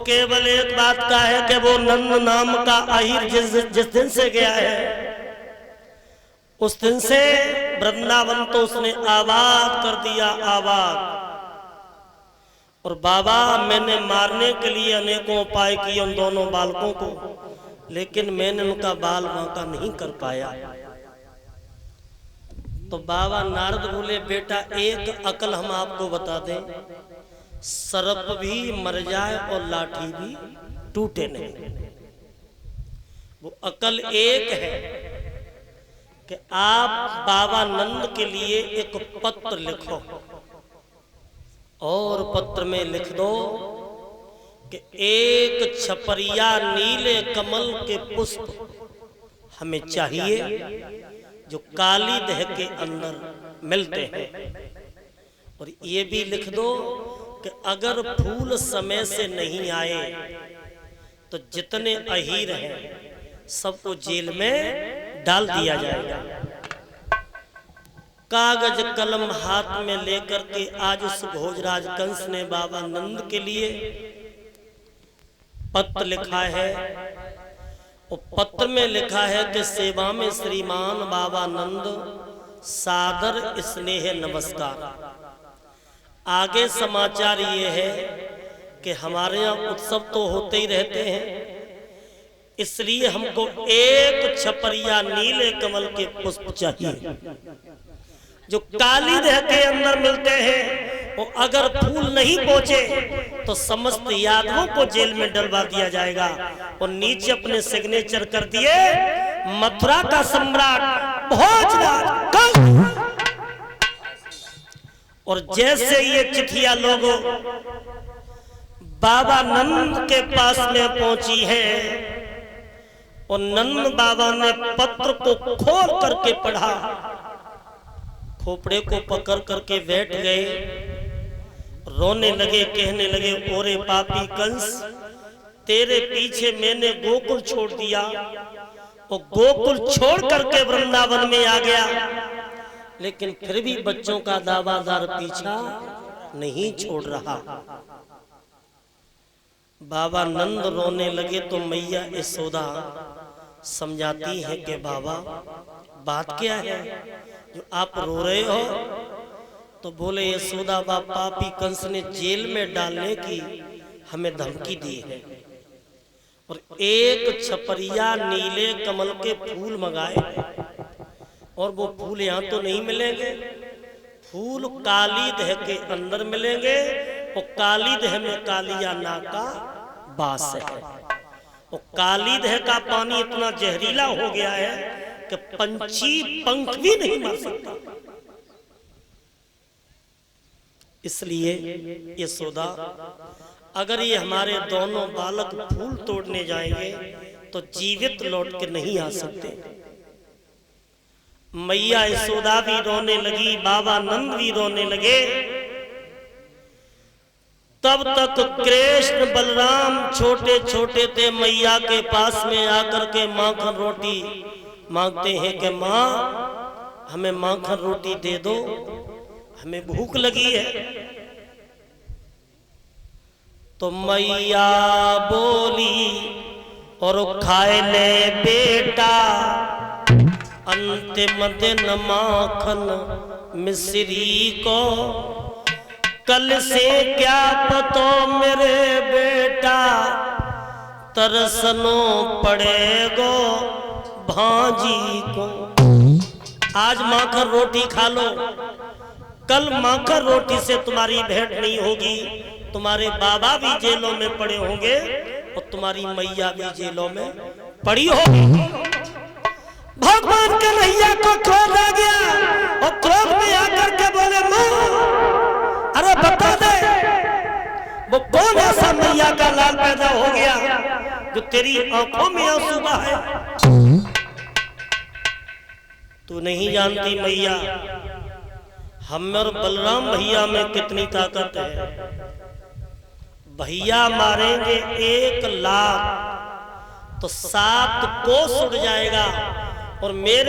केवल एक बात का है कि वो नंद नाम का अहीर जिस दिन से गया है उस दिन से वृंदावन तो उसने आबाद कर दिया, आबाद। और बाबा मैंने मारने के लिए अनेकों उपाय किए उन दोनों बालकों को, लेकिन मैंने उनका बाल बांका नहीं कर पाया। तो बाबा नारद बोले बेटा एक अकल हम आपको बता दें, सर्प भी मर जाए और लाठी भी टूटे नहीं। वो अकल एक है कि आप बाबा नंद के लिए एक पत्र लिखो और पत्र में लिख दो कि एक छपरिया नीले कमल के पुष्प हमें चाहिए जो काली दह के अंदर मिलते हैं। और ये भी लिख दो कि अगर फूल समय से नहीं आए तो जितने अहीर हैं सबको जेल में डाल दिया जाएगा। कागज कलम हाथ में लेकर के आज उस भोजराज कंस ने बाबा नंद के लिए पत्र लिखा है। और पत्र में लिखा है कि सेवा में श्रीमान बाबा नंद सादर स्नेह नमस्कार। आगे समाचार ये है कि हमारे यहाँ उत्सव तो होते ही रहते हैं, इसलिए हमको एक छपरिया नीले कमल के पुष्प चाहिए जो काली दह के अंदर मिलते हैं। और अगर फूल नहीं पहुंचे तो समस्त यादवों को जेल में डलवा दिया जाएगा। और नीचे अपने सिग्नेचर कर दिए मथुरा का सम्राट भोजराज कंस। और जैसे ये चिट्ठियां लोगों बाबा नंद के पास में पहुंची है और नंद बाबा ने पत्र को खोल करके पढ़ा, खोपड़े को पकड़ करके बैठ गए, रोने लगे, कहने लगे ओरे पापी कंस, तेरे पीछे मैंने गोकुल छोड़ दिया और गोकुल छोड़ करके वृंदावन में आ गया, लेकिन फिर भी बच्चों का दावादार पीछा नहीं छोड़ रहा। बाबा नंद रोने लगे तो मैया यशोदा समझाती है कि बाबा बात क्या है जो आप रो रहे हो। तो बोले यशोदा बाप पापी कंस ने जेल में डालने की हमें धमकी दी है और एक छपरिया नीले कमल के फूल मंगाए और वो फूल यहाँ तो नहीं मिलेंगे, फूल काली दह के अंदर मिलेंगे। और काली दह में कालिया नाग का वास है और काली दह का पानी इतना जहरीला हो गया है कि पंछी पंख भी नहीं मार सकता। इसलिए यशोदा अगर ये हमारे दोनों बालक फूल तोड़ने जाएंगे तो जीवित लौट के नहीं आ सकते। मैया यशोदा भी रोने लगी, बाबा नंद भी रोने लगे। तब तक कृष्ण बलराम छोटे छोटे थे, मैया के पास में आकर के माखन रोटी मांगते हैं कि माँ हमें माखन रोटी दे दो, हमें भूख लगी है। तो मैया बोली और खाए ले बेटा अंतिम दिन माखन मिश्री को, कल से क्या पतो मेरे बेटा तरसनो पड़ेगो भांजी को। आज माखर रोटी खा लो, कल माखर रोटी से तुम्हारी भेंट नहीं होगी। तुम्हारे बाबा भी जेलों में पड़े होंगे और तुम्हारी मैया भी जेलों में पड़ी होगी। भगवान कन्हैया को क्रोध आ गया और क्रोध में आकर के बोले मां, अरे बता दे वो कौन ऐसा मैया का लाल पैदा हो गया जो तेरी आंखों में आंसू बहाए। तू नहीं जानती मैया, हम और बलराम भैया में कितनी ताकत है। भैया मारेंगे 1 लाख तो 7 कोस उड़ जाएगा और मेरे